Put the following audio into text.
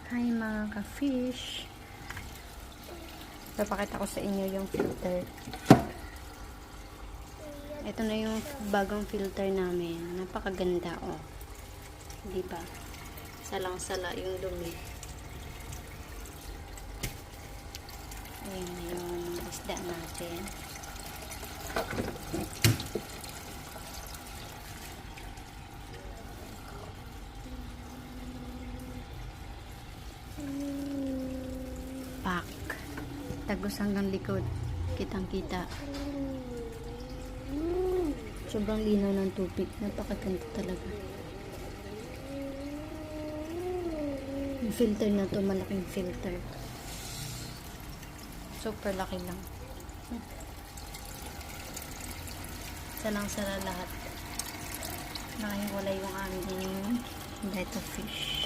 Hi mga ka-fish. Papakita ko sa inyo yung filter. Ito na yung bagong filter namin. Napakaganda, oh. Di ba? Salang-sala yung dumi. Ayan na yung isda natin. Pak. Tagos hanggang likod. Kitang-kita. Sobrang linaw ng tubig. Napakaganda talaga. Yung filter na to, malaking filter. Super laki lang. Salang-sala lahat. Nakahiwalay yung aming dito fish.